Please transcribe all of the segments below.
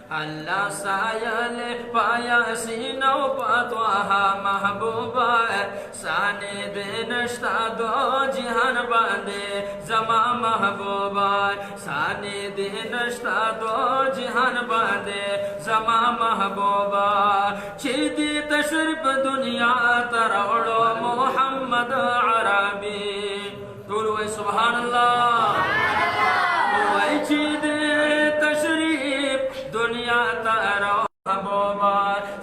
اللہ سایل پایا سینو پتواہا محبوبہ سانی دینشتا دو جہان باندے زما محبوبہ سانی دینشتا دو جہان باندے زما محبوبہ چیدی تشرف دنیا تروڑو محمد عربی قولوا سبحان اللہ وی چیدی تشریف دنیا تروڑو محبوبہ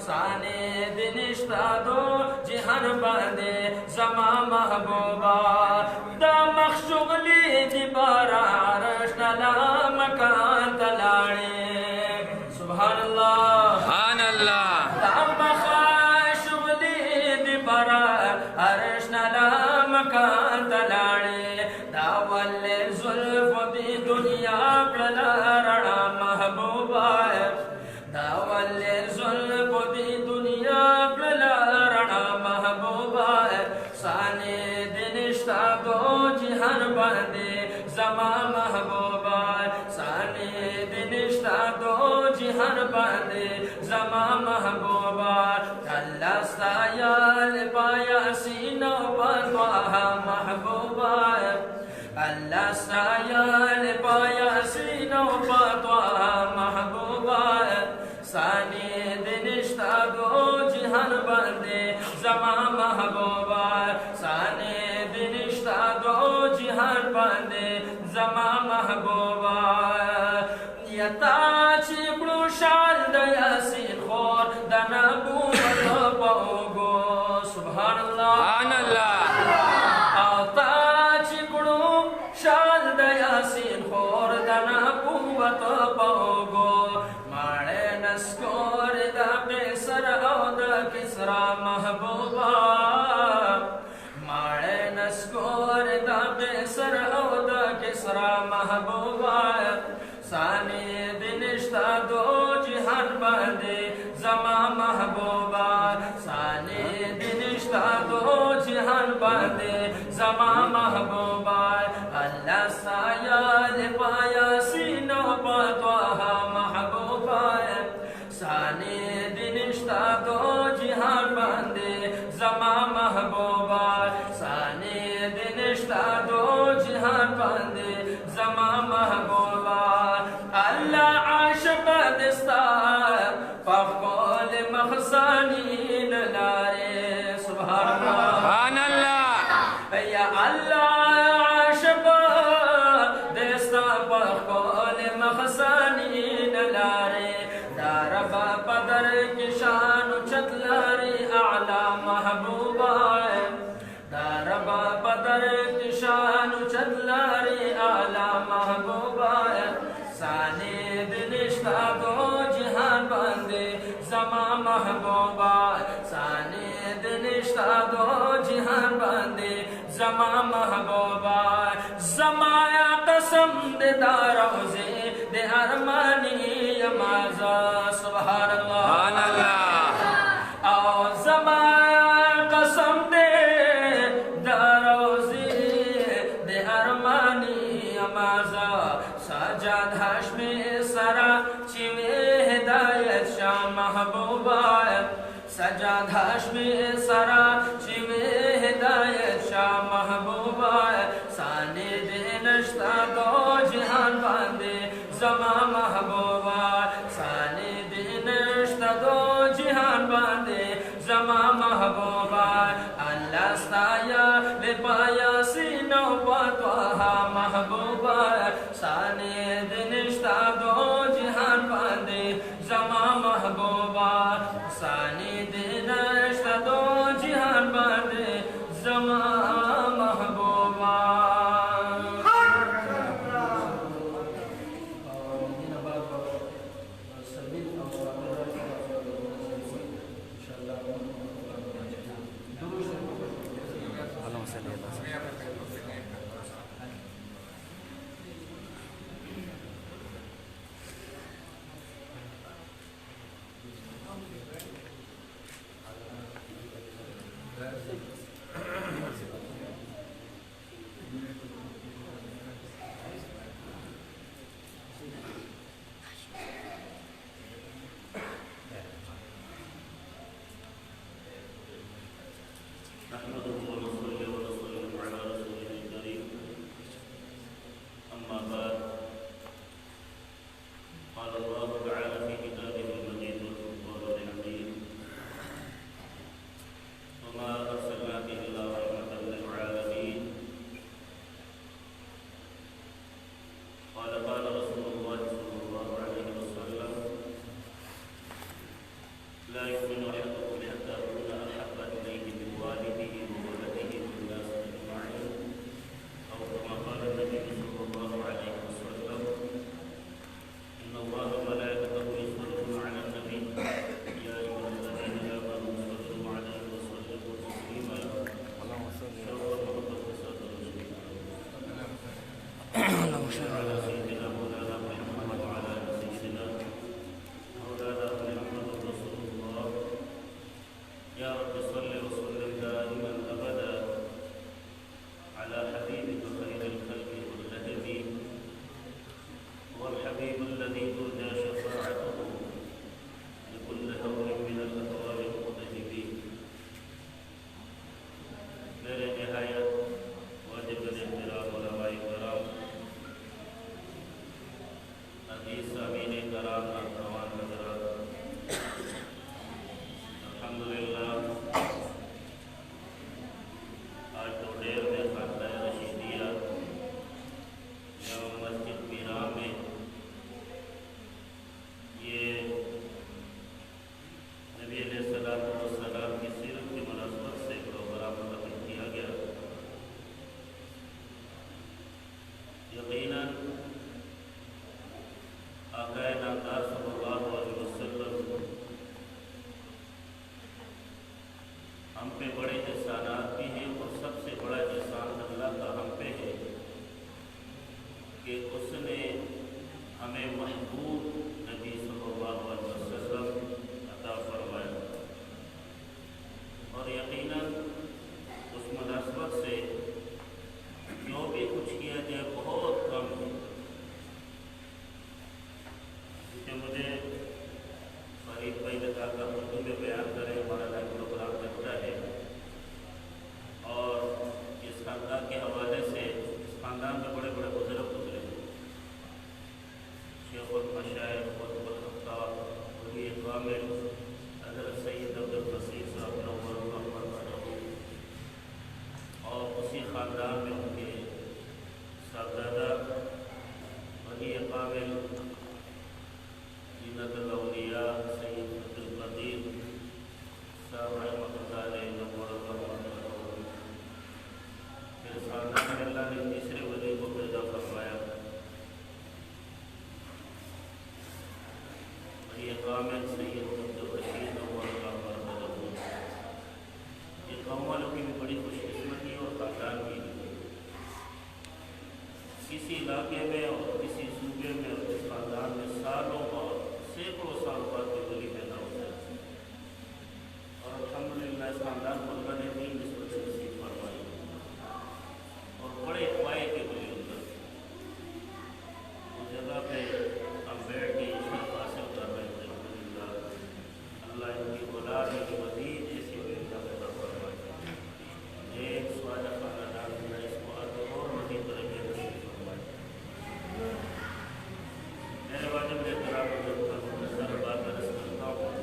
سانی دینشتا دو جہان باندے زما محبوبہ دا مخشغلی دی بارا عرش نلا مکان تلاڑے سبحان اللہ سبحان اللہ دا مخشغلی دی بارا عرش نلا مکان تلاڑے دا والے ظلف دی دنیا کلا رڑا محبوبہ داولے ظلم دی دنیا کلا رڑا محبوبہ سانے دنشتا دو جہان باندے زما محبوبہ سانے دنشتا دو جہان باندے زما محبوبہ اللہ سایال پایا سینو پتواہا محبوبہ اللہ سایال پایا سینو پتواہا محبوبہ سانی دنشتا دو جہان باندے زما محبوبہ سانی دنشتا دو جہان باندے زما محبوبہ یتا چکڑو شال دیا سین خور دنبوت پاوگو سبحان اللہ سبحان اللہ آتا چکڑو شال دیا سین خور دنبوت پاوگو نسکور دا قیصر او دا کسرا محبوبہ ماڑے نسکور دا قیصر او دا کسرا محبوبہ سانی دنشتا دو جہان باندے زما محبوبہ سانی دنشتا دو جہان باندے زما محبوبہ اللہ سایال پایا سینو پتواہا محبوبہ سانی دنشتا دو جہان باندے زما محبوبہ سانی دنشتا دو جہان باندے زما محبوبہ اللہ عاشق دستا فقول مخزانی نلارے سبحان اللہ یا اللہ عاشق دستا فقول مخزانی نلارے داربا بدر کی شان چتلاری اعلی محبوبہ داربا بدر کی شان چتلاری اعلی محبوبہ سانی دنشتا دو جہان باندے زما محبوبہ سانی دنشتا دو جہان باندے زما محبوبہ زمایا قسم دے داروزے دے ارمانی یمازا سبحان اللہ او زمایا قسم دے داروزے دے ارمانی یمازا سجاد ہاشمی سرا چیوے ہدایت شاہ محبوبہ سجاد ہاشمی سرا چیوے ہدایت شاہ محبوبہ سانی دنشتا دو جہان باندے زما محبوبہ سانی دنشتا دو جہان باندے زما محبوبہ اللہ ستایا بے پایا سینو پتواہا محبوبہ سانی دنشتا دو جہان باندے زما محبوبہ سانی دنشتا دو جہان باندے زما محبوبہ اللهم صل على سيدنا قال الله تعالى في كتابه المجيد والفرقان الحميد وما أرسلناك إلا رحمة للعالمين قال رسول الله صلى الله عليه وسلم لا يؤمن أحدكم حتى أكون أحب إليه من والده وولده والناس أجمعين أو كما قال النبي صلى الله عليه وسلم إن الله وملائكته يصلون على النبي يا أيها الذين آمنوا صلوا عليه وسلموا تسليما اللهم صل شرف ومقدسات رسول اللهم صل على سيدنا مولانا محمد وعلى آل سيدنا مولانا محمد رسول الله يا رب صل وسلم دائما أبدا على حبيبك خير الخلق كلهم والحبيب الذي ترجى شفاعته لكل هول من الأهوال المتهبين میرے نہایت واجب الاحترام علماء کرام عزیز سامعین کرام نوجوان حضرات الحمدللہ آج تو ڈیر میں خانہ رشیدیہ جامع مسجد میرا میں یہ نبی علیہ السلام کی سیرت کی مناسبت سے پروگرام منعقد کیا گیا یقیناً آقا نامدار صلی اللہ علیہ وسلم ہم پہ بڑے احسانات بھی ہیں اور سب سے بڑا احسان اللہ کا ہم پہ ہے کہ اس نے ہمیں محبوب نبی صلی اللہ علیہ وسلم عطا فرمایا اور یقیناً اس مناسبت سے جو بھی کچھ کیا جائے بہت کم ہے کہ مجھے فرید بھائی نے کہا کہ اردو میں بیان کریں ہمارا نیا پروگرام چلتا ہے اور اس خاندان کے حوالے سے اس خاندان میں بڑے بڑے بزرگ گزرے ہیں شیخ المشائخ قطب الخطاب ولی کامل حضرت سید عبد البصیر صاحب نور محمد بنو اور اسی خاندان میں ان کے صاحبزادہ ولی کامل زینت الاولیاء سید عبد القدیر صاحب رحمۃ اللہ علیہ نور محمد بنو پھر اس خاندان میں اللہ نے تیسرے ولی کو پیدا فرمایا ولی کامل سید عبد الرشید نور محمد بنو یہ قوم والوں کی بھی بڑی خوش قسمتی اور خاندان کی بھی کسی علاقے میں اور کسی صوبے میں اور اس خاندان میں سالوں اور سینکڑوں سال بعد کوئی ولی پیدا ہوتا ہے اور الحمدللہ اس خاندان کو اللہ نے بھی نسبت سے نصیب فرمائی اور بڑے پائے کے ولی ہوتا اس جگہ پہ ہم بیٹھ کے عشرت حاصل کر رہے تھے الحمدللہ اللہ ان کی اولاد ان کی مزید ایسی ولی پیدا فرمائے ایک سواجہ خاندان میں اس کو اور مزید درجے نصیب فرمائے میرے واجب احترام مختصر بات عرض کرتا ہوں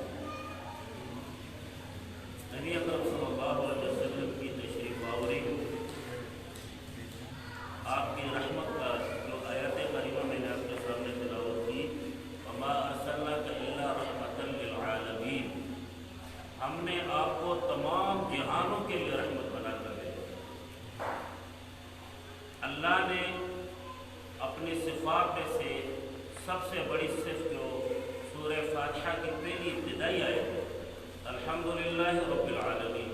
نبی اکرم صلی اللہ علیہ وسلم کی تشریف آوری آپ کی رحمت کا جو آیات کریمہ میں نے آپ کے سامنے تلاوت کی وما ارسلناک الا رحمۃ للعالمین ہم نے آپ کو تمام جہانوں کے لیے رحمت بنا کر بھیجا اللہ نے اپنی صفات میں سے سب سے بڑی صفت جو سورہ فاتحہ کی پہلی ابتدائی آیت ہے الحمدللہ رب العالمین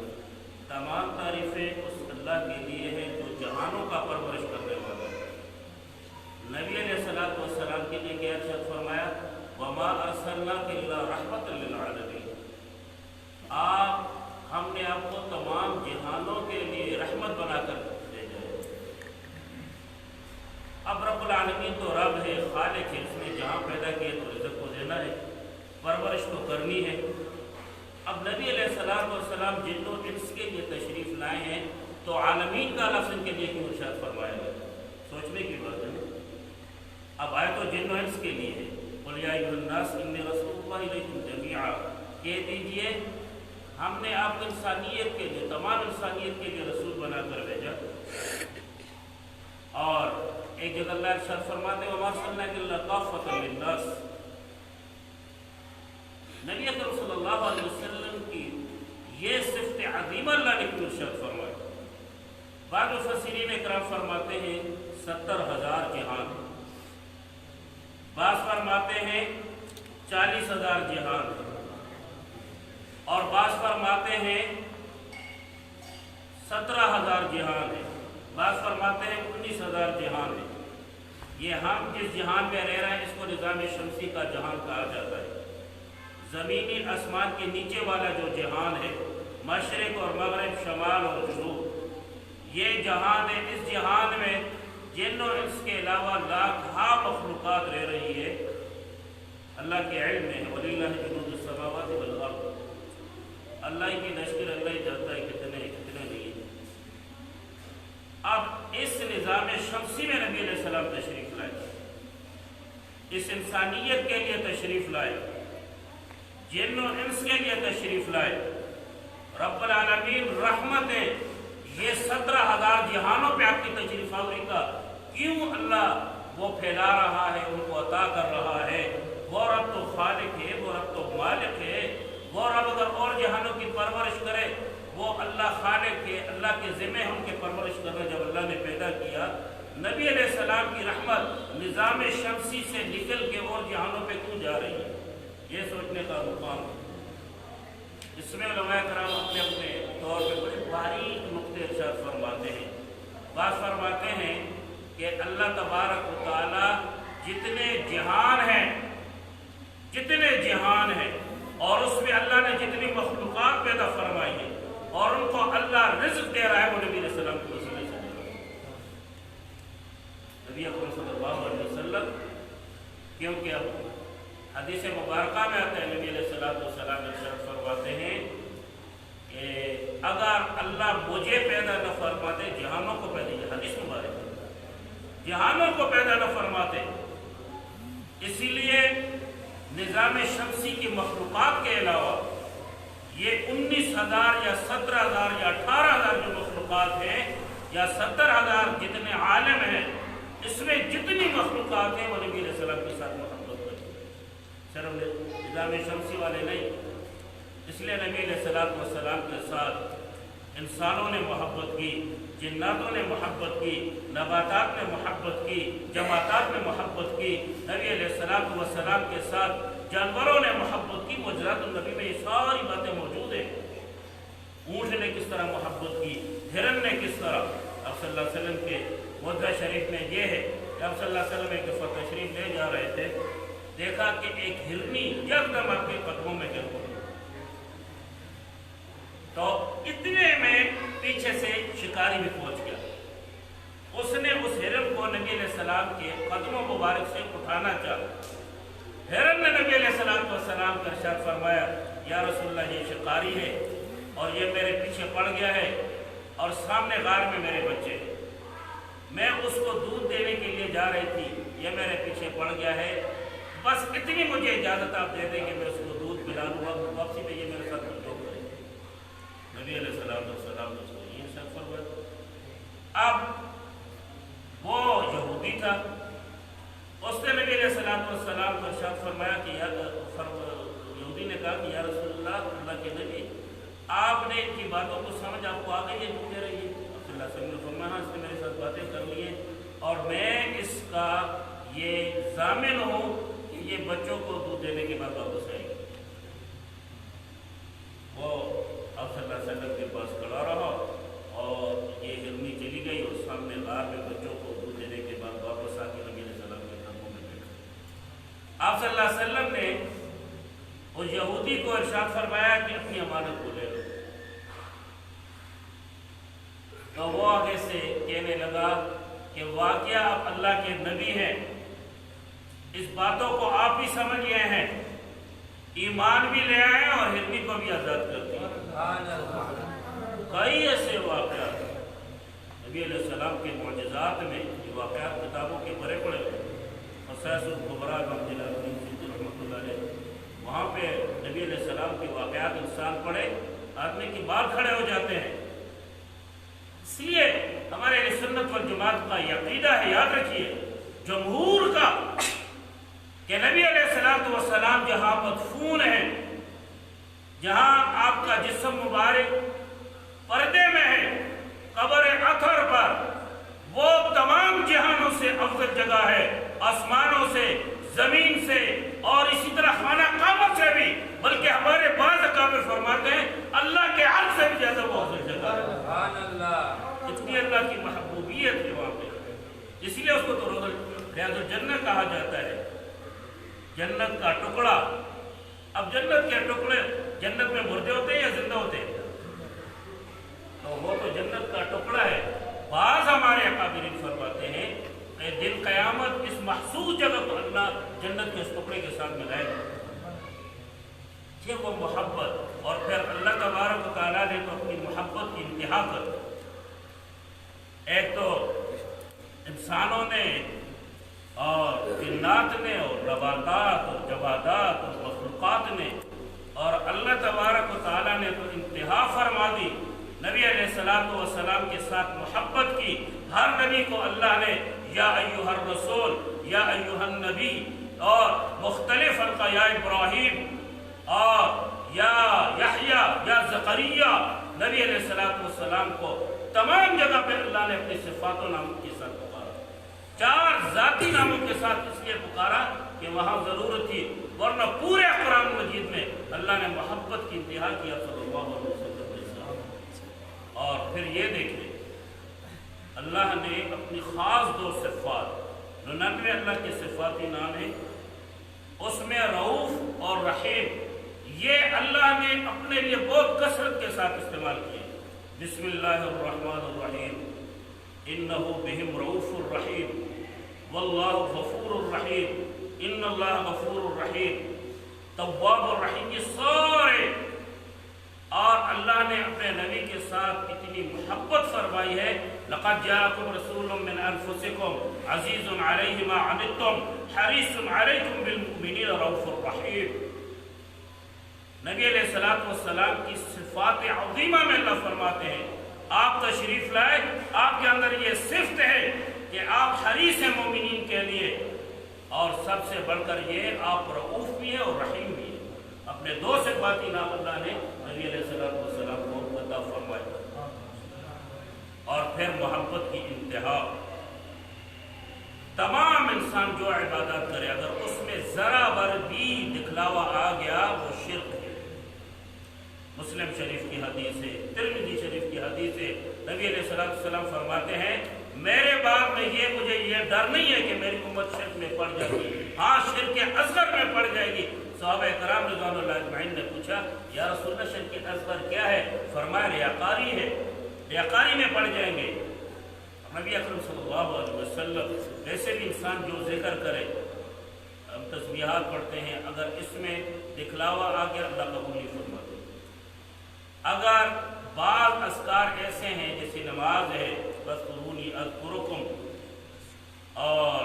تمام تعریفیں اس اللہ کے لیے ہیں جو جہانوں کا پرورش کرنے والا ہے نبی علیہ السلام کے لیے کیا ارشاد فرمایا وما ارسلناک الا رحمۃ للعالمین ہم نے آپ کو تمام جہانوں کے لیے رحمت بنا کر بھیجا ہے اب رب العالمین تو رب ہے خالق ہے اس نے جہاں پیدا کیے تو رزق کو دینا ہے پرورش تو کرنی ہے اب نبی علیہ السلام جن و انس کے لیے تشریف لائے ہیں تو عالمین کا لفظ ان کے لیے کیوں ارشاد فرمایا گیا سوچنے کی بات ہے اب آئے تو جن و انس کے لیے ہے क़ुल या अय्युहन्नास इन्नी रसूलुल्लाहि इलैकुम जमीआ, कह दीजिए हमने आपको इंसानियत के लिए, तमाम इंसानियत के लिए रसूल बनाकर भेजा। और एक जगह अल्लाह इरशाद फरमाते वमा अर्सलनाका इल्ला काफ़्फ़तन लिन्नास, नबी अकरम सल्लल्लाहु अलैहि वसल्लम की ये सिफ़त अज़ीमा अल्लाह ने क्यों इरशाद फरमाई। बाद मुफस्सिरीन इकराम फरमाते हैं 70,000 जिहान, बास फरमाते हैं 40,000 जिहान, और बास फरमाते हैं 17,000 जिहान है, बास फरमाते हैं 19,000 जिहान है। ये हम जिस जहान में रह रहे हैं इसको निज़ाम शमसी का जहान कहा जाता है। ज़मीनी आसमान के नीचे वाला जो जहान है, मशरिक़ और मगरिब, शमाल और जुनूब, ये जहान है। इस जहान में जिन्न और इंस के अलावा लाखों मखलूक़ात रह रही है, अल्लाह के इल्म में है। वलिल्लाहि जुनूदुस समावाति वल अर्द, अल्लाह की लश्कर अल्लाह ही जानता है कितने कितने नहीं। अब इस निज़ाम शमसी में नबी अलैहिस्सलाम तशरीफ़ लाए, इस इंसानियत के लिए तशरीफ़ लाए, जिन्न और इंस के लिए तशरीफ़ लाए। रब्बुल आलमीन रहमतें ये 17,000 जहानों पे आपकी तशरीफ़ आवरी का क्यों अल्लाह वो फैला रहा है, उनको अता कर रहा है। वो रब तो खालिक है, वो रब तो मालिक है। वो रब अगर और जहानों की परवरिश करे, वो अल्लाह खालिक है, अल्लाह के ज़िम्मे हम के परवरिश करना। जब अल्लाह ने पैदा किया, नबी अलैहिस्सलाम की रहमत निज़ाम शमसी से निकल के और जहानों पे क्यों जा रही है, ये सोचने का मुकाम। इसमें उलमाए कराम अपने अपने तौर पे बड़े बारीक नुक्ते इरशाद फरमाते हैं। बात फरमाते हैं कि अल्लाह तबारक व तआला जितने जहान हैं और उसमें अल्लाह ने जितनी मखलूक़ात पैदा फरमाई है और उनको अल्लाह रिज़्क़ दे रहा है, वो नबी सल्लल्लाहु अलैहि वसल्लम से दे रहा है। नबी अकरम सल्लल्लाहु अलैहि वसल्लम, क्योंकि अब हदीस मुबारका में आता है, नबी अलैहिस्सलातु वस्सलाम इरशाद फरमाते हैं कि अगर अल्लाह मुझे पैदा न फरमाते, जहानों को पैदा, हदीस मुबारक, जहानों को पैदा न फरमाते, इसीलिए निज़ाम शमसी की मखलूक़ात के अलावा ये 19,000 या 17,000 या 18,000 जो मखलूक़ात हैं या 70,000 जितने आलम हैं, इसमें जितनी मखलूक़ात हैं वो नबी अलैहि सलाम के साथ मोहब्बत करती है, सिर्फ निज़ाम शमसी वाले नहीं। इसलिए नबी अलैहि सलाम के साथ इंसानों ने मोहब्बत की, जिन्नातों ने मोहब्बत की, नबातात ने मोहब्बत की, जमातात ने मोहब्बत की। नबी अलैहिस्सलाम के साथ जानवरों ने मोहब्बत की। मुअज्जज़ातुन नबी में ये सारी बातें मौजूद हैं। ऊँट ने किस तरह मोहब्बत की, हिरन ने किस तरह। अब सल्लल्लाहु अलैहि वसल्लम के मुद्दा शरीफ में ये है कि अब सल्लल्लाहु अलैहि वसल्लम एक दफ़ा तशरीफ ले जा रहे थे, देखा कि एक हिरनी यकदम आपके कदमों में गिर पड़ी। तो इतने में पीछे से शिकारी भी पहुंच गया। उसने उस हिरन को नबी अलैहिस्सलाम के कदमों मुबारक से उठाना चाहा। हिरन ने नबी अलैहिस्सलाम का इरशाद फरमाया, या रसूलल्लाह, ये शिकारी है और ये मेरे पीछे पड़ गया है और सामने गार में मेरे बच्चे हैं। मैं उसको दूध देने के लिए जा रही थी, ये मेरे पीछे पड़ गया है। बस इतनी मुझे इजाज़त आप दे देंगे, मैं उसको दूध पिला दूँगा, वापसी में ये मेरे साथ जो करे। नबी अलैहिस्सलाम उसको ये इरशाद फरमाया। अब वो यहूदी था, उसने नबी अलैहिस्सलाम को इरशाद फरमाया कि यहूदी ने कहा कि या रसूलल्लाह, अल्लाह के नबी, आपने इनकी बातों को समझ आपको आ गई है, रुके रहिए। अब्दुल्लाह सल्लल्लाहु अलैहि वसल्लम, हाँ, इसने मेरे साथ बातें कर ली हैं और मैं इसका ये ज़ामिन हूँ कि ये बच्चों को दूध देने के बाद वापस आएगी। वो अब सल्लल्लाहु अलैहि वसल्लम के पास खड़ा रहा और ये हिरनी चली गई और सामने गार में बच्चों को दूध देने के बाद वापस आके नबी अलैहिस्सलाम के कदमों में बैठा। आप सल्लल्लाहु अलैहि वसल्लम ने उस यहूदी को इरशाद फरमाया कि अपनी अमानत को ले लो। तो वो आगे से कहने लगा कि वाकया आप अल्लाह के नबी हैं, इस बातों को आप भी समझ गए हैं, ईमान भी ले आए और हिरनी को भी आज़ाद कर दिया। कई ऐसे वाक़यात नबी अलैहिस्सलाम के मुअज्जिज़ात में, ये वाक़यात किताबों के बड़े बड़े मसाइल कुबरा वाक़यात इंसान पढ़े, आदमी के बाल खड़े हो जाते हैं। इसलिए हमारे अहले सुन्नत वल जमात का ये अक़ीदा है, याद रखिए, जमहूर का, कि नबी अलैहिस्सलातु वस्सलाम जहाँ मदफून है, जहाँ आपका जिस्म मुबारक पर्दे में है, कब्र अथर पर, वो तमाम जहानों से अफजल जगह है, आसमानों से, जमीन से, और इसी तरह खाना काबा से भी, बल्कि हमारे बाज़ अकाबिर फरमाते हैं अल्लाह के अर्श से भी ज़्यादा वो अफजल जगह है। सुभान अल्लाह। इतनी अल्लाह की महबूबियत है वहाँ पे, इसलिए उसको तो रियाजुल जन्नत कहा जाता है, जन्नत का टुकड़ा। अब जन्नत के टुकड़े जन्नत में मुर्दे होते हैं या जिंदा होते हैं? तो वो तो जन्नत का टुकड़ा है। बाज़ हमारे अकाबिरीन फरमाते हैं कि दिन क़यामत इस महसूस जगह को अल्लाह जन्नत के उस टुकड़े के साथ मिलाएगा। ये वो मोहब्बत, और फिर अल्लाह तबारक व तआला ने तो अपनी मोहब्बत की इंतहा कर दी। एक तो इंसानों ने और जिन्नात ने और नबातात और जवादात और मखलूक़ात ने, और अल्लाह तबारक व तआला ने तो इंतहा फरमा दी। नबी अलैहिस्सलातु वस्सलाम के साथ मोहब्बत की। हर नबी को अल्लाह ने या अय्युहर रसूल, या अय्युहन नबी, और मुख्तलिफ अलका या इब्राहीम, और या यहया, या ज़करिया, नबी अलैहिस्सलातु वस्सलाम को तमाम जगह पे अल्लाह ने अपने सिफ़ात नामों के साथ पुकारा। 4 ज़ाती नामों के साथ इसलिए पुकारा कि वहाँ ज़रूरत थी, वरना पूरे कुरान मजीद में अल्लाह ने मोहब्बत की इंतहा किया सल्लल्लाहु अलैहि वसल्लम। और फिर ये देखिए, अल्लाह ने अपनी ख़ास 2 सिफ़ात, 99 अल्लाह के सिफ़ाती नाम है, उसमें रऊफ़ और रहीम, ये अल्लाह ने अपने लिए बहुत कसरत के साथ इस्तेमाल किए। बिस्मिल्लाहिर्रहमानिर्रहीम, इन्नहु बिहिम रऊफ़ुर रहीम, वल्लाहु गफ़ूरुर रहीम, इन्नल्लाह गफ़ूरुर रहीम, तव्वाबुर रहीम, ये सारे, और अल्लाह ने अपने नबी के साथ इतनी मोहब्बत फरमाई है। लक़द जाअकुम रसूलुम मिन अनफुसिकुम अज़ीज़ुन अलैहि मा अनित्तुम हरीसुन अलैकुम बिल मुमिनीना रऊफ़ुर रहीम। नबी अलैहिस्सलातु वस्सलाम की सिफ़ात अज़ीमा में अल्लाह फरमाते हैं, आप तशरीफ़ लाए, आपके अंदर ये सिफ़त है कि आप हरीस हैं मोमिनीन के लिए, और सबसे बढ़कर ये आप रऊफ़ भी हैं और रहीम भी हैं। अपने 2 सिफ़ाती नाम अल्लाह ने नबी अलैहिस्सलातु वस्सलाम को अता फरमाए। और फिर मोहब्बत की इंतहा, तमाम इंसान जो इबादत करे, अगर उसमें ज़रा भर भी दिखलावा आ गया, वो शिर्क है। मुस्लिम शरीफ की हदीस है, तिरमिज़ी शरीफ की हदीस है, नबी अलैहिस्सलातु वस्सलाम फरमाते हैं, मेरे बाद में मुझे ये डर नहीं है कि मेरी उम्मत शिर्क में पड़ जाएगी। हाँ, शिर्क असगर में पड़ जाएगी। सहाबा कराम रिज़वानुल्लाह अजमईन ने पूछा, या रसूलल्लाह शिर्क असगर क्या है? फरमाया रियाकारी है, रियाकारी में पड़ जाएंगे। नबी अकरम सल्लल्लाहु अलैहि वसल्लम, वैसे भी इंसान जो जिक्र करे, हम तस्बीहात पढ़ते हैं, अगर इसमें दिखलावा आ गया अल्लाह कबूल नहीं फरमाते। अगर बाज़ अस्कार ऐसे हैं जैसे नमाज है, फ़ज़कुरूनी अज़कुरुकुम, और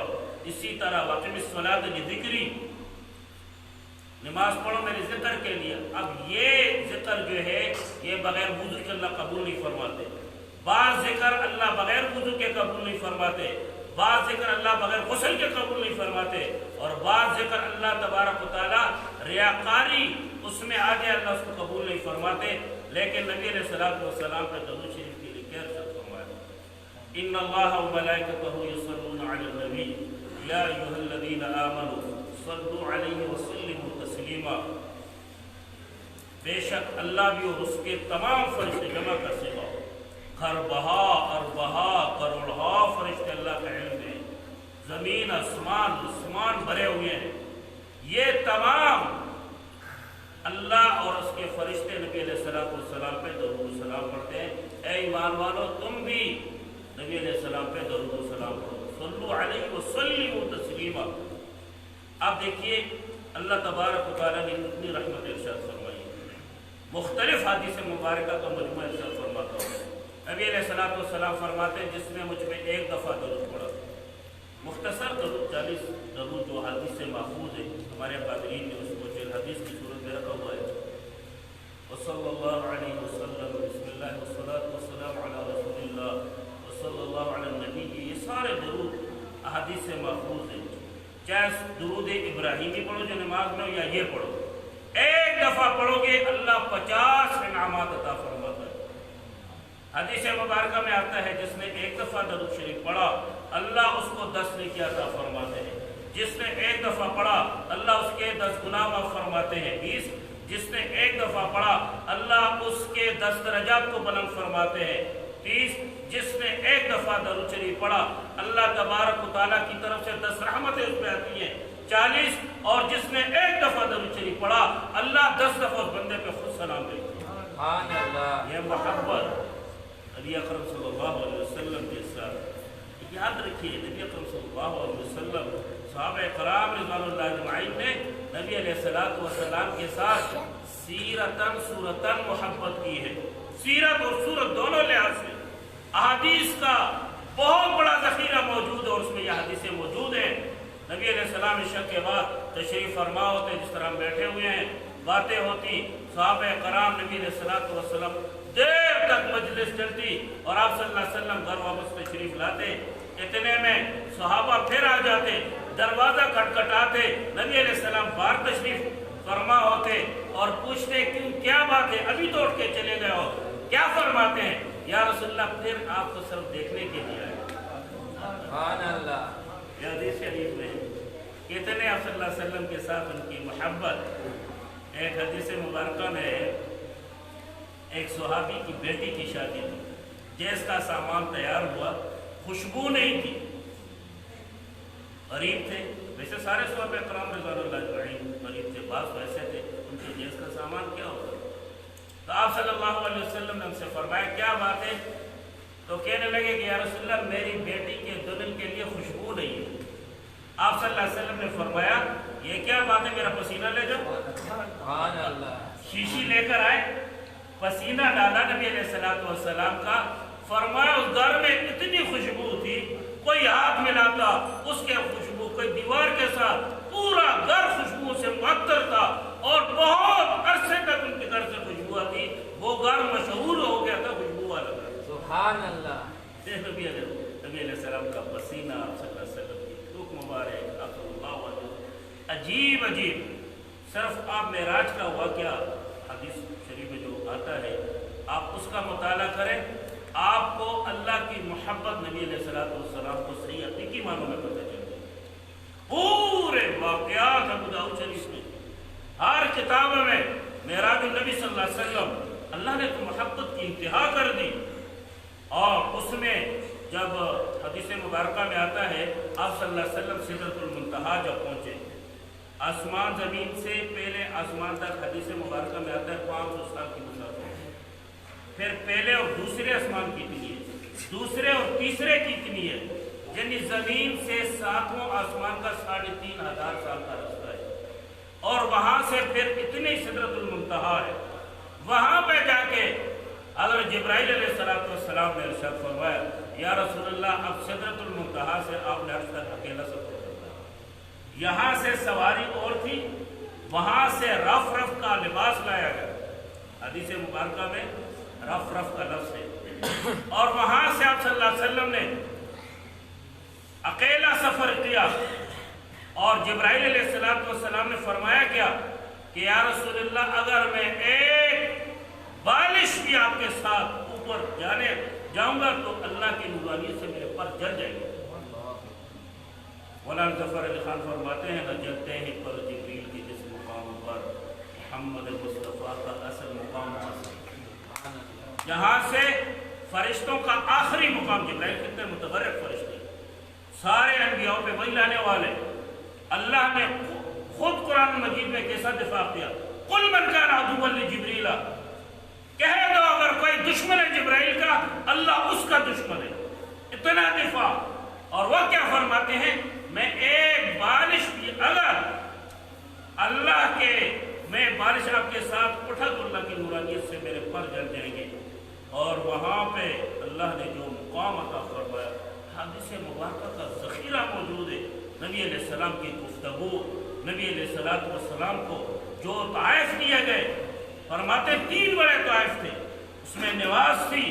इसी तरह वक़िमिस्सलात लिज़िक्री, नमाज पढ़ो मेरे ज़िक्र के लिए। अब ये ज़िक्र जो है ये बग़ैर वुज़ू के अल्लाह कबूल नहीं फरमाते। बाज़ ज़िक्र अल्लाह बग़ैर वुज़ू के कबूल नहीं फरमाते, बाज़ ज़िक्र अल्लाह बग़ैर गुस्ल के कबूल नहीं फरमाते, और बाज़ ज़िक्र अल्लाह तबारक व तआला रियाकारी उसमें आ जाए अल्लाह उसको कबूल नहीं फरमाते। लेकिन नबी अलैहिस्सलातु वस्सलाम पे दरूद शरीफ के लिए क्या अर्शद फरमाया, इन्नल्लाह व मलाइकतहु युसल्लूना अलन नबी या अय्युहल्लज़ीना आमनू सल्लू अलैहि व सल्लिमू तस्लीमा। बेशक अल्लाह भी और उसके तमाम फरिश्ते जमा कर सका, घर बहा और बहा करोड़हा फरिश्ते अल्लाह का इल्म है, ज़मीन आसमान भरे हुए हैं, ये तमाम अल्लाह और उसके फरिश्ते नबी अलैहिस्सलातु वस्सलाम पे दरूद सलाम पढ़ते हैं। ऐ ईमान वालो, तुम भी नबी अलैहिस्सलाम पे दरूद सलाम पढ़ो, सल्लु अलैहि व सल्लिमू तस्लीमा। अब देखिए अल्लाह तबारक व तआला ने कितनी रहमत इरशाद फरमाई, मुख्तलिफ हदीस मुबारका का मजमूआ इरशाद फरमाता है। नबी अलैहिस्सलातु वस्सलाम फरमाते हैं, जिसने मुझ पे एक दफ़ा दरूद पढ़ा, मुख्तसर दरूद 40 दरूद जो हदीस से महफूज है, हमारे कादरीन ने उसको हदीस की सूरत में रखा हुआ है, وصلی اللہ علیہ وسلم، بسم اللہ والصلاۃ والسلام علی رسول اللہ وصلی اللہ علی النبی، یہ سارے درود احادیث سے ماخوذ ہیں۔ چاہے درود ابراہیمی پڑھو جو نماز میں ہو، یا یہ پڑھو، ایک دفعہ پڑھو گے اللہ 50 انعامات عطا فرماتا ہے۔ حدیث مبارکہ میں آتا ہے جس نے ایک دفعہ درود شریف پڑھا اللہ اس کو 10 نیکی عطا فرماتے ہیں، جس نے ایک دفعہ پڑھا اللہ اس کے 10 گناہ معاف فرماتے ہیں، 20 جس نے ایک دفعہ پڑھا اللہ اس کے 10 درجات کو بلند فرماتے ہیں، 30 جس نے ایک دفعہ درود شریف پڑھا اللہ تبارک و تعالیٰ کی طرف سے 10 رحمتیں اس پہ آتی ہیں، 40 اور جس نے ایک دفعہ درود شریف پڑھا اللہ 10 دفعہ اس بندے پہ خود سلام بھیجتے ہیں۔ سبحان اللہ۔ یہ محبت نبی اکرم صلی اللہ علیہ وسلم کے ساتھ، یاد رکھیے نبی اکرم صلی اللہ علیہ وسلم صحابہ کرام رضوان اللہ اجمعین نے نبی علیہ السلام کے ساتھ سیرتاً صورتاً محبت کی ہے، سیرت اور صورت دونوں لحاظ سے۔ احادیث کا بہت بڑا ذخیرہ موجود ہے اور اس میں یہ حدیثیں موجود ہیں۔ نبی علیہ السلام عشاء کے بعد تشریف فرما ہوتے، جس طرح ہم بیٹھے ہوئے ہیں، باتیں ہوتی، صحابہ کرام نبی علیہ السلام دیر تک مجلس چلتی اور آپ صلی اللہ علیہ وسلم گھر واپس تشریف لاتے، اتنے میں صحابہ پھر آ جاتے، دروازہ کھٹکھٹاتے، نبی علیہ السلام باہر تشریف فرما ہوتے اور پوچھتے کیوں، کیا بات ہے، ابھی تو اٹھ کے چلے گئے ہو، کیا فرماتے ہیں؟ یا رسول اللہ پھر آپ کو صرف دیکھنے کے لیے آئے۔ سبحان اللہ۔ یہ حدیث شریف میں کتنے آپ صلی اللہ علیہ وسلم کے ساتھ ان کی محبت۔ ایک حدیث مبارکہ میں ایک صحابی کی بیٹی کی شادی تھی، جیس کا سامان تیار ہوا، خوشبو نہیں تھی، غریب تھے، ویسے سارے صحابہ کرام رضوان اللہ اجمعین غریب تھے، بعض ویسے تھے، ان کے جیس کا سامان کیا ہوگا؟ تو آپ صلی اللہ علیہ وسلم نے ان سے فرمایا کیا بات ہے؟ تو کہنے لگے کہ یا رسول اللہ میری بیٹی کے دلہن کے لیے خوشبو نہیں ہے۔ آپ صلی اللہ علیہ وسلم نے فرمایا یہ کیا بات ہے، میرا پسینہ لے جاؤ۔ سبحان اللہ۔ شیشی لے کر آئے، پسینہ ڈالا نبی علیہ السلام کا، فرمایا اس گھر میں اتنی خوشبو تھی، کوئی ہاتھ ملاتا اس کے خوشبو، کوئی دیوار کے ساتھ، پورا گھر خوشبو سے معطر تھا اور بہت عرصے تک ان کے گھر سے خوشبو آتی، وہ گھر مشہور ہو گیا تھا خوشبو والا گھر۔ سبحان اللہ۔ نبی علیہ السلام کا پسینہ، آپ صلی اللہ علیہ وسلم کی رخ مبارک، آپ صلی اللہ علیہ وسلم، عجیب عجیب۔ صرف آپ معراج کا واقعہ حدیث شریف میں جو آتا ہے آپ اس کا مطالعہ کریں، آپ کو اللہ کی محبت نبی علیہ السلام کو صحیح حقیقی معنوں میں پتہ چلے گی۔ پورے واقعات ابو داؤد شریف میں، ہر کتاب میں معراج النبی صلی اللہ علیہ وسلم، اللہ نے تو محبت کی انتہا کر دی۔ اور اس میں جب حدیث مبارکہ میں آتا ہے آپ صلی اللہ علیہ وسلم سدرۃ المنتہا جب پہنچے، آسمان زمین سے پہلے آسمان تک حدیث مبارکہ میں آتا ہے 500 سال کی مسافت، پھر پہلے اور دوسرے آسمان کتنی ہے، دوسرے اور تیسرے کتنی ہے، یعنی زمین سے 7واں آسمان کا 3500 سال کا رستہ ہے، اور وہاں سے پھر اتنی سدرۃ المنتہا ہے۔ وہاں پہ جا کے حضرت جبرائیل علیہ السلام نے ارشاد فرمایا یا رسول اللہ اب سدرۃ المنتہا سے آپ نے عرض تک اکیلا سفر کرنا ہے۔ یہاں سے سواری اور تھی، وہاں سے رف رف کا لباس لایا گیا، حدیث مبارکہ میں رف رف کا لفظ ہے، اور وہاں سے آپ صلی اللہ علیہ وسلم نے اکیلا سفر کیا، اور جبرائیل علیہ السلام نے فرمایا کیا کہ یا رسول اللہ اگر میں ایک بالش بھی آپ کے ساتھ اوپر جاؤں گا تو اللہ کی نورانیت سے میرے پر جل جائے گا۔ مولانا ظفر علی خان فرماتے ہیں نہ جلتے ہیں پر جبریل کی جس مقام پر محمد مصطفیٰ کا اصل مقام حاصل، جہاں سے فرشتوں کا آخری مقام، جبرائیل کتنے متبرک فرشتے، سارے انبیاء پہ وہی لانے والے، اللہ نے خود قرآن مجید میں کیسا دفاع کیا، قل من کان عدوا لجبریل، کہہ دو اگر کوئی دشمن ہے جبرائیل کا اللہ اس کا دشمن ہے، اتنا دفاع۔ اور وہ کیا فرماتے ہیں میں ایک بالش بھی اگر اللہ کے میں بالش آپ کے ساتھ اٹھا تو اللہ کی نورانیت سے میرے پر جل جائیں گے۔ اور وہاں پہ اللہ نے جو مقام عطا فرمایا، حدیث مبارکہ کا ذخیرہ موجود ہے، نبی علیہ السلام کی گفتگو، نبی علیہ السلام کو جو طائف کیے گئے، फरमाते 3 बड़े ताइफ थे, उसमें नवाज थी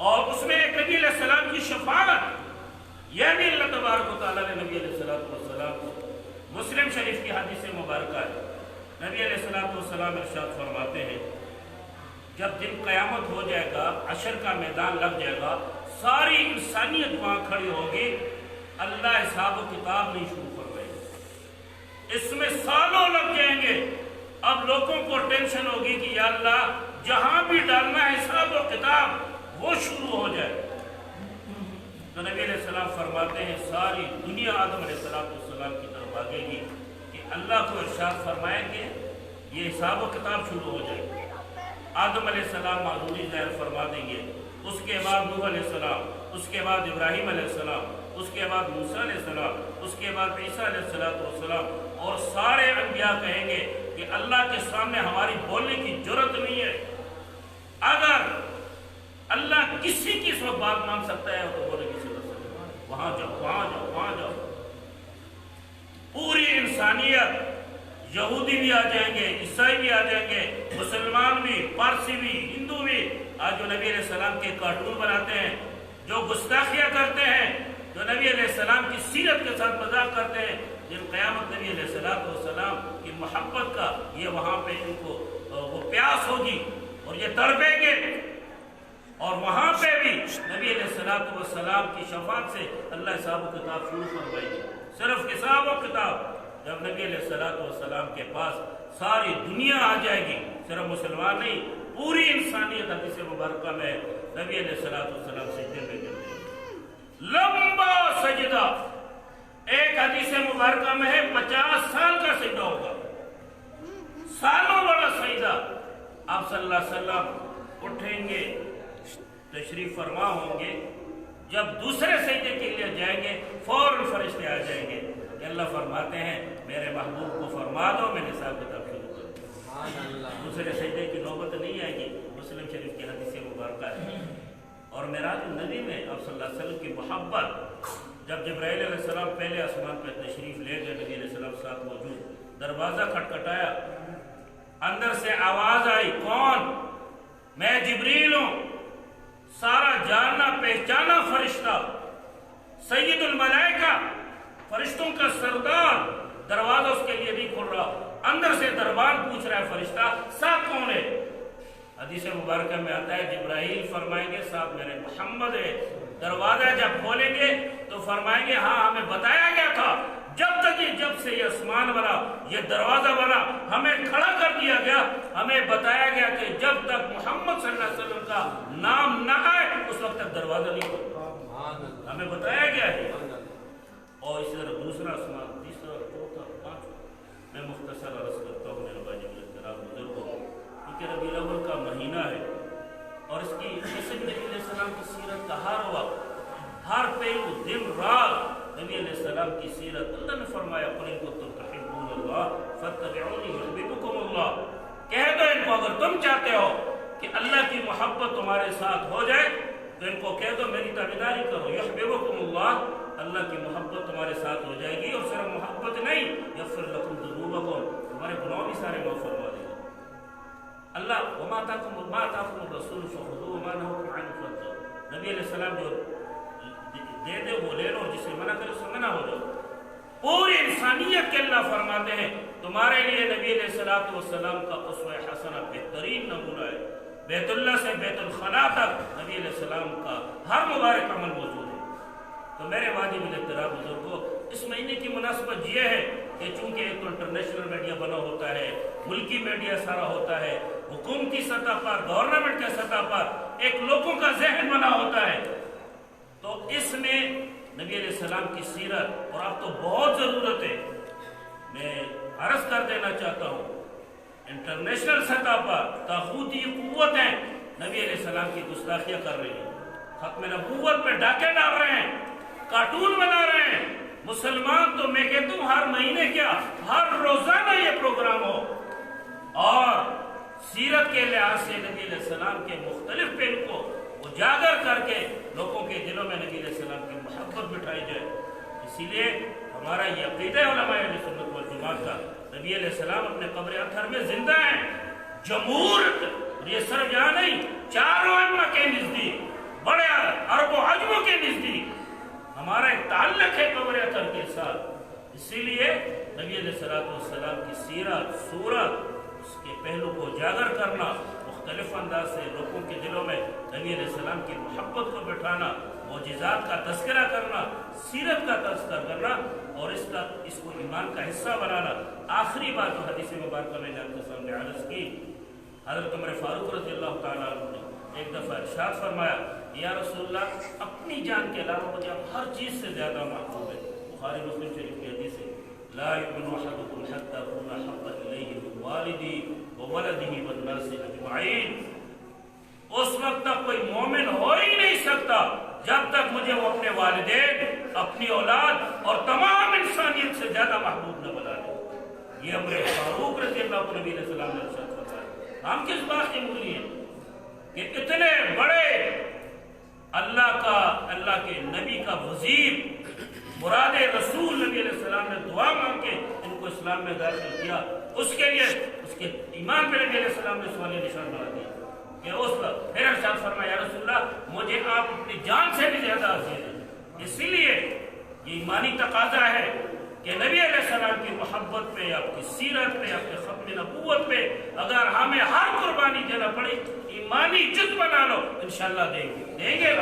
और उसमें एक नबी अलैहि सलाम की शफाअत। यह भी अल्लाह तबारक व तआला ने नबी अलैहि सलाम को, मुस्लिम शरीफ की हदीस मुबारक है, नबी अलैहि सलाम इरशाद फरमाते हैं, जब दिन क़यामत हो जाएगा, अशर का मैदान लग जाएगा, सारी इंसानियत वहाँ खड़ी होगी, अल्लाह हिसाब व किताब नहीं शुरू करवाएगा। इसमें सालों लग जाएंगे। अब लोगों को टेंशन होगी कि या अल्लाह जहाँ भी डालना है हिसाब व किताब वो शुरू हो जाए। तो नबी अलैहिस्सलाम फरमाते हैं सारी दुनिया आदम अलैहिस्सलाम की तरफ भागेगी कि अल्लाह को इरशाद फरमाए कि ये हिसाब व किताब शुरू हो जाए। आदम अलैहिस्सलाम माजूरी ज़ाहिर फरमा देंगे, उसके बाद नूह अलैहिस्सलाम, उसके बाद इब्राहीम अलैहिस्सलाम, उसके बाद मूसा अलैहिस्सलाम, उसके बाद ईसा अलैहिस्सलाम, और सारे अंबिया कहेंगे कि अल्लाह के सामने हमारी बोलने की जरूरत नहीं है। अगर अल्लाह किसी की इस वक्त बात मान सकता है तो बोले किसी को वहां जाओ, वहां जाओ, वहां जाओ। पूरी इंसानियत, यहूदी भी आ जाएंगे, ईसाई भी आ जाएंगे, मुसलमान भी, पारसी भी, हिंदू भी। आज जो नबी अलैहिस्सलाम के कार्टून बनाते हैं, जो गुस्ताखियां करते हैं, जो नबी अलैहिस्सलाम की सीरत के साथ मजाक करते हैं, जिन क़यामत नबी अलैहिस्सलाम की मोहब्बत का ये वहाँ पे इनको वो प्यास होगी और ये तड़पेंगे। और वहाँ पे भी नबी अलैहिस्सलाम की शफाअत से अल्लाह हिसाब किताब शुरू करवाएगी। सिर्फ हिसाब और किताब जब नबी अलैहिस्सलाम के पास सारी दुनिया आ जाएगी, सिर्फ मुसलमान नहीं, पूरी इंसानियत हदीस मुबारक में नबी अलैहिस्सलाम सजदे में गिरते, लंबा सजदा। एक हदीस मुबारक में है 50 साल का सजदा होगा, सालों बड़ा सजदा। आप सल्लल्लाहु अलैहि वसल्लम उठेंगे, तशरीफ फरमा होंगे, जब दूसरे सजदे के लिए जाएंगे फौरन फरिश्ते आ जाएंगे। अल्लाह फरमाते हैं मेरे महबूब को फरमा दो, मैंने हिसाब किताब शुरू कर दिया। दूसरे सजदे की नौबत नहीं आएगी। मुस्लिम शरीफ की हदीस मुबारक है। और मेराज नबी में आप सल्लल्लाहु अलैहि वसल्लम की मोहब्बत, जब जिब्राइल अलैहिस्सलाम पहले आसमान पर तशरीफ ले गए, नबी अलैहिस्सलाम साथ मौजूद, दरवाजा खटखटाया, अंदर से आवाज आई, कौन? मैं जिब्रील हूं, सारा जानना पहचाना फरिश्ता, सैयदुल मलाइका, फरिश्तों का सरदार। दरवाजा उसके लिए नहीं खुल रहा, अंदर से दरबार पूछ रहा है फरिश्ता, साथ कौन है? हदीस मुबारक में आता है जिब्राइल फरमाएंगे साथ मेरे मोहम्मद है। दरवाजा जब खोलेंगे तो फरमाएंगे हाँ हमें बताया गया था, जब से ये आसमान बना, ये दरवाजा बना, हमें खड़ा कर दिया गया, हमें बताया गया कि जब तक मोहम्मद सल्लल्लाहु अलैहि वसल्लम का नाम न आए उस वक्त तक दरवाजा नहीं खुला, हमें बताया गया है। और इसी तरह दूसरा आसमान, तीसरा, चौथा, पांचवा। मैं मुख्तसर अर्ज करता हूँ मेरे बुजुर्गों, क्योंकि रबीउल अव्वल का महीना है और इसकी जैसे नबी अलैहिस्सलाम की सीरत का हर वक्त, हर पहलू, दिन रात नबी अलैहिस्सलाम की सीरत। अल्लाह ने फरमाया कुल इन कुंतुम तुहिब्बूनल्लाह फत्तबिऊनी युहब्बिबकुमुल्लाह, कह दो इनको अगर तुम चाहते हो कि अल्लाह की मोहब्बत तुम्हारे साथ हो जाए तो इनको कह दो मेरी ताबेदारी करो, युहब्बिबकुमुल्लाह, अल्लाह की मोहब्बत तुम्हारे साथ हो जाएगी। और सिर्फ मोहब्बत नहीं, यग़फ़िर लकुम ज़ुनूबकुम, तुम्हारे गुनाह भी सारे माफ़ फरमा देगा अल्लाह। वमा आताकुम रसूल फ़ख़ुज़ूहु वमा नहाकुम अन्हु फ़ंतहू, नबी अलैहिस्सलाम जो दे दे वो ले लो, जिसे मना करे उससे मना हो जाओ। पूरी इंसानियत के अल्लाह फरमाते हैं तुम्हारे लिए नबी अलैहिस्सलाम का उसवा हसना बेहतरीन नमूना है। बैतुल्लाह से बैतुल खला तक नबी अलैहिस्सलाम का हर मुबारक अमल मौजूद है। तो मेरे वाजिब इल्तिराम बुजुर्गों, इस महीने की मुनासबत ये है कि चूंकि एक तो इंटरनेशनल मीडिया बना होता है, मुल्की मीडिया सारा होता है, हुकूमती सतह पर, गवर्नमेंट के सतह पर एक लोगों का जहन बना होता है, तो इसमें नबी अलैहिस्सलाम की सीरत और अब तो बहुत ज़रूरत है। मैं अर्ज कर देना चाहता हूँ इंटरनेशनल सतह पर तागूती कुव्वतें नबी अलैहिस्सलाम की गुस्ताखियाँ कर रही हैं, खत्म नबूवत पे डाके डाल रहे हैं, कार्टून बना रहे हैं। मुसलमान तो मैं कहता हूँ हर महीने क्या हर रोजाना ये प्रोग्राम हो और सीरत के लिहाज से नबी अलैहिस्सलाम के मुख्तलिफ पहलू को उजागर करके लोगों के दिलों में नबी अलैहिस्सलाम की मोहब्बत बिठाई जाए। इसीलिए हमारा ये अक़ीदा है उलमाए अहले सुन्नत वल जमात का, नबी अलैहिस्सलाम अपने कब्र अतहर में जिंदा हैं, جمہور یہ صرف یہاں نہیں، چاروں ائمہ کے نزدیک، بڑے عرب و عجموں کے نزدیک ہمارا ایک تعلق ہے قبر اطہر کے ساتھ. اسی لیے نبی علیہ السلام کی سیرت، صورت، اس کے پہلو کو اجاگر کرنا، مختلف انداز سے لوگوں کے دلوں میں نبی علیہ السلام کی محبت کو بٹھانا، معجزات کا تذکرہ کرنا، سیرت کا تذکرہ کرنا اور اس کو ایمان کا حصہ بنانا. آخری بات جو حدیث مبارکہ میں نے آپ کے سامنے عرض کی، حضرت عمر فاروق رضی اللہ تعالیٰ عنہ نے ایک دفعہ ارشاد فرمایا، یا رسول اللہ اپنی جان کے علاوہ مجھے ہر چیز سے زیادہ محبوب ہے. بخاری مسلم شریف کی حدیث ہے، لا یؤمن احدکم حتی اکون احب الیہ من والدی وولدہ والناس اجمعین. اس وقت تک کوئی مومن ہو ہی نہیں سکتا جب تک مجھے وہ اپنے والدین، اپنی اولاد اور تمام انسانیت سے زیادہ محبوب نہ بنا لے. یہ عمر فاروق رضی اللہ عنہ نبی علیہ السلام نے ارشاد فرمایا. ہم کس بات کے مولی ہیں کہ اتنے بڑے اللہ کے نبی کا وزیر، مراد رسول نبی علیہ السلام نے دعا مانگ کے ان کو اسلام میں داخل کیا. اس کے لیے اس کے ایمان پہ نبی علیہ السلام نے سوال نشان بنا دیا کہ اس وقت پھر ارشاد فرمایا، یا رسول اللہ مجھے آپ اپنی جان سے بھی زیادہ عزیز ہیں. اسی لیے یہ ایمانی تقاضا ہے کہ نبی علیہ السلام کی محبت پہ، آپ کی سیرت پہ، آپ کے ختم نبوت پہ اگر ہمیں ہر قربانی دینا پڑے، ایمانی جد بنا لو، انشاءاللہ دیں گے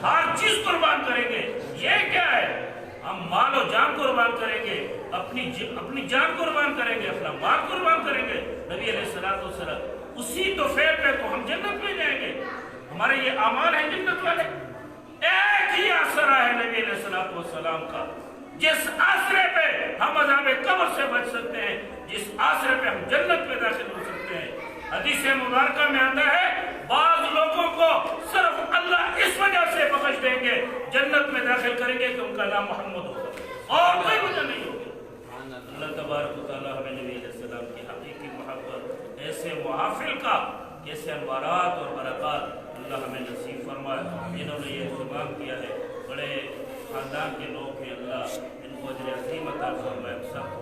ہر چیز قربان کریں گے. یہ کیا ہے؟ ہم مال و جان قربان کریں گے، اپنی جان قربان کریں گے، اپنا مال قربان کریں گے. نبی علیہ السلام اسی تو فعل پہ تو ہم جنت میں جائیں گے. ہمارے یہ اعمال ہیں جنت والے. ایک ہی آسرا ہے نبی علیہ السلام کا، جس آسرے پہ ہم عذاب قبر سے بچ سکتے ہیں، جس آسرے پہ ہم جنت میں داخل ہو سکتے ہیں. حدیث مبارکہ میں آتا ہے بعض لوگوں کو صرف اللہ اس وجہ سے بخش دیں گے، جنت میں داخل کریں گے کہ ان کا نام محمد ہوگا اور کوئی وجہ نہیں ہوگی. اللہ تبارک و تعالیٰ ہمیں نبی علیہ السلام کی حقیقی محبت، ایسے محافل کا، ایسے انوارات اور برکات اللہ ہمیں نصیب فرمائے. جنہوں نے یہ اہتمام کیا ہے بڑے خاندان کے لوگ ہیں، اللہ ان کو اجر عظیم عطا فرمائے. سب